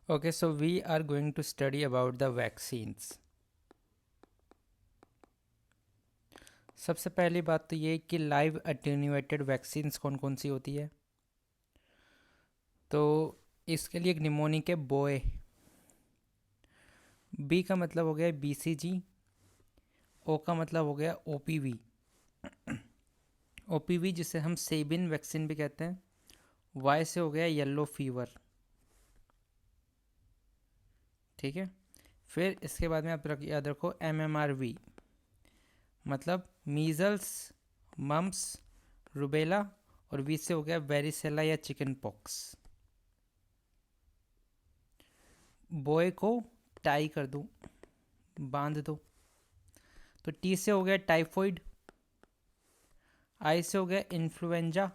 Okay, so we are going to study about the vaccines. सबसे पहली बात तो ये कि लाइव अटेन्यूएटेड वैक्सीन्स कौन कौन सी होती है। तो इसके लिए एक निमोनिक है बोए। बी का मतलब हो गया बीसीजी। ओ का मतलब हो गया ओपीवी। ओपीवी जिसे हम सेबिन वैक्सीन भी कहते हैं। वाई से हो गया येलो फीवर। ठीक है। फिर इसके बाद में आप याद रखो एमएमआरवी मतलब मीज़ल्स, मम्स, रुबेला, और वी से हो गया वेरिसेला या चिकन पॉक्स। बॉय को टाई कर दूं, बांध दो, तो टी से हो गया टाइफॉइड। आई से हो गया इन्फ्लुएंजा।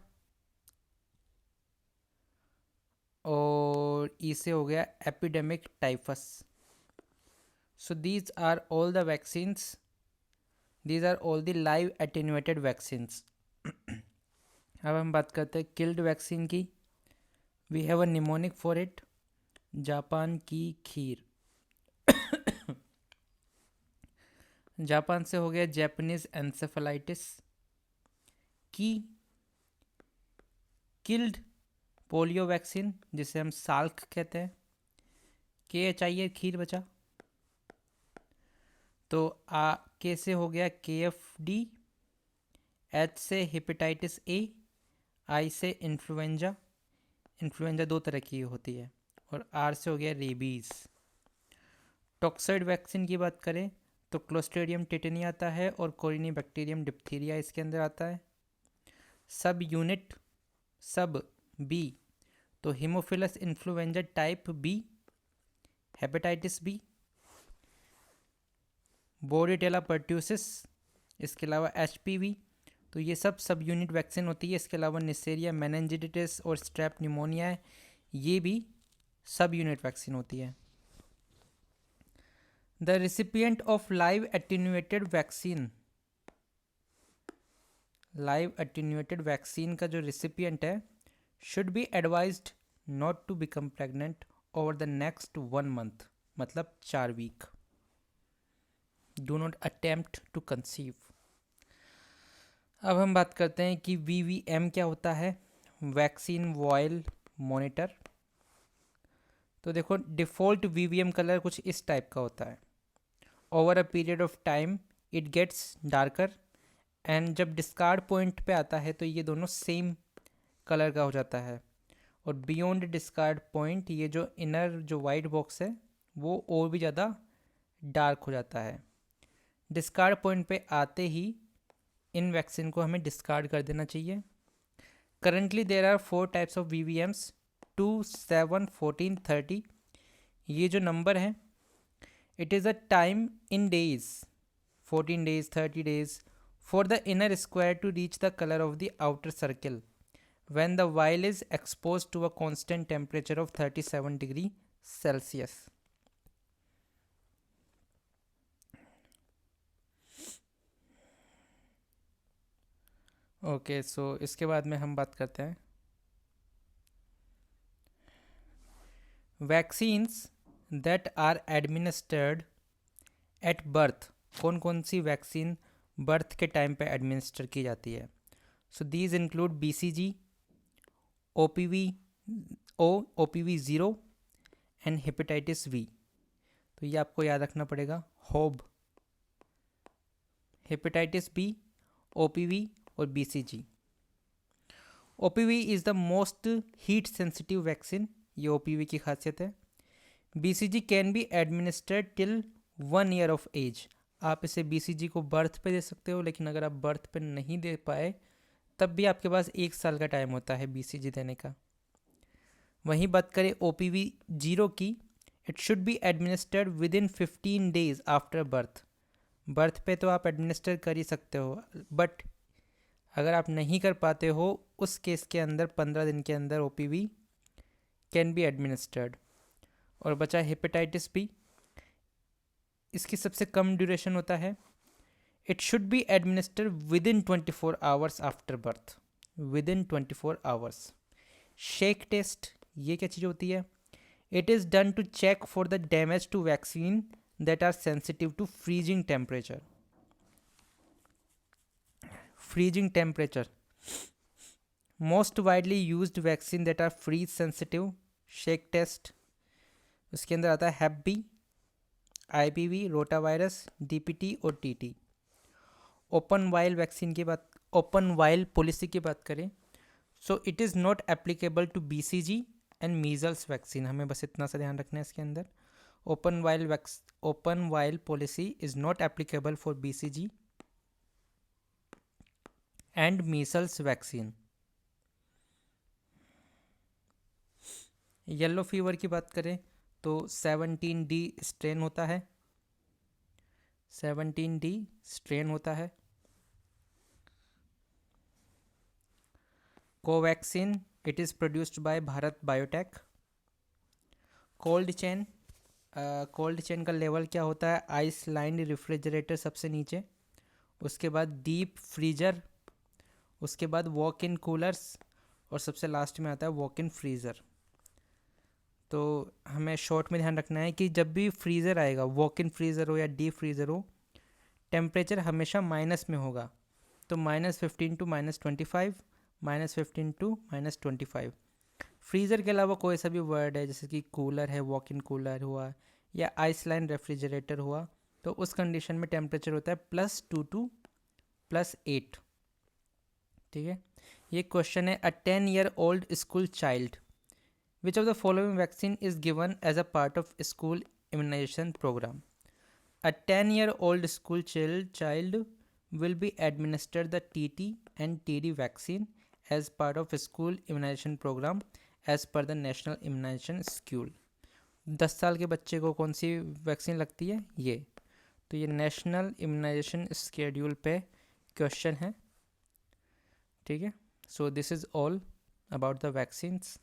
और ई से हो गया epidemic typhus. So these are all the vaccines, these are all the live attenuated vaccines. अब हम बात करते हैं किल्ड वैक्सीन की। We have a mnemonic for it, Japan की खीर। जापान से हो गया जैपनीज एंसेफेलाइटिस की। किल्ड पोलियो वैक्सीन जिसे हम साल्क कहते हैं। के एच आई है खीर बचा। तो के से हो गया के एफ डी। एच से हेपेटाइटिस ए। आई से इन्फ्लुएंजा। इन्फ्लुएंजा दो तरह की होती है। और आर से हो गया रेबीज़। टॉक्साइड वैक्सीन की बात करें तो क्लोस्ट्रीडियम टेटनी आता है और कोरिनी बैक्टीरियम डिप्थीरिया इसके अंदर आता है। सब यूनिट सब बी तो haemophilus influenzae type B, hepatitis B, bordetella pertussis, इसके अलावा एचपीवी। तो ये सब यूनिट वैक्सीन होती है। इसके अलावा निसेरिया, मेनिंजाइटिस और स्ट्रेप न्यूमोनिया है, ये भी सब यूनिट वैक्सीन होती है। The recipient of live attenuated vaccine, live attenuated vaccine का जो रिसिपिएंट है should be advised not to become pregnant over the next 1 month, मतलब 4 week. Do not attempt to conceive. अब हम बात करते हैं कि वीवीएम क्या होता है, वैक्सीन वॉयल मॉनिटर। तो देखो डिफ़ॉल्ट वीवीएम कलर कुछ इस टाइप का होता है। Over a period of time it gets darker, and जब डिस्कार्ड पॉइंट पे आता है तो ये दोनों सेम कलर का हो जाता है। और बियॉन्ड डिस्कार्ड पॉइंट ये जो इनर जो वाइट बॉक्स है वो और भी ज़्यादा डार्क हो जाता है। डिस्कार्ड पॉइंट पे आते ही इन वैक्सीन को हमें डिस्कार्ड कर देना चाहिए। Currently there are 4 types of VVMs, 2, 7, 14, 30। ये जो नंबर है it is a time in days, 14 days, 30 days for the inner square to reach the color of the outer circle when the vial is exposed to a constant temperature of 37 degree Celsius. Okay so इसके बाद में हम बात करते हैं vaccines that are administered at birth. कौन कौन सी वैक्सीन बर्थ के टाइम पे एडमिनिस्टर की जाती है। So these include BCG, OPV O, OPV zero and hepatitis V. तो ये आपको याद रखना पड़ेगा, होब, हेपेटाइटिस बी, ओपीवी और BCG. OPV is the most heat sensitive vaccine, ये ओपीवी की खासियत है। BCG can be administered till 1 year of age. आप इसे बीसीजी को बर्थ पे दे सकते हो, लेकिन अगर आप बर्थ पे नहीं दे पाए तब भी आपके पास 1 साल का टाइम होता है बीसीजी देने का। वहीं बात करें ओपीवी जीरो की, it should be administered with in 15 days after birth. Birth पे तो आप एडमिनिस्टर कर ही सकते हो, बट अगर आप नहीं कर पाते हो उस केस के अंदर 15 दिन के अंदर ओपीवी कैन बी एडमिनिस्टर्ड। और बचा हेपेटाइटिस बी, इसकी सबसे कम ड्यूरेशन होता है। It should be administer within 24 hours after birth, within 24 hours। Shake test, ये क्या चीज़ होती है, It is done to check for the damage to vaccine that are sensitive to freezing temperature. Freezing temperature. Most widely used vaccine that are freeze sensitive, shake test, उसके अंदर आता है hep B, IPV, rotavirus, DPT और TT. Open vial vaccine की बात, open vial policy की बात करें, so it is not applicable to BCG and measles vaccine. हमें बस इतना सा ध्यान रखना है इसके अंदर. Open vial policy is not applicable for BCG and measles vaccine. Yellow fever की बात करें तो 17D स्ट्रेन होता है. 17D स्ट्रेन होता है. Covaxin, it is produced by Bharat biotech. Cold chain, cold chain का लेवल क्या होता है? आइस लाइंड रेफ्रिजरेटर सबसे नीचे, उसके बाद डीप फ्रीजर, उसके बाद वॉक इन कूलर्स और सबसे लास्ट में आता है वॉक इन फ्रीज़र. तो हमें शॉर्ट में ध्यान रखना है कि जब भी फ्रीज़र आएगा, वॉक इन फ्रीज़र हो या डीप फ्रीज़र हो, टेम्परेचर हमेशा माइनस में होगा. तो -15 to -25, -15 to -25. फ्रीज़र के अलावा कोई सा भी वर्ड है जैसे कि कूलर है, वॉक इन कूलर हुआ या आइसलाइन रेफ्रिजरेटर हुआ, तो उस कंडीशन में टेम्परेचर होता है +2 to +8. ठीक है. ये क्वेश्चन है, अ 10-year-old school child, which of the following vaccine is given as a part of school immunization program? A 10-year-old school child will be administered the TT and TD vaccine as part of school immunization program as per the National Immunization Schedule. 10 साल के बच्चे को कौन सी vaccine लगती है? ये. तो ये नेशनल इम्यूनाइजेशन स्केड्यूल पे क्वेश्चन है. ठीक है. So this is all about the vaccines.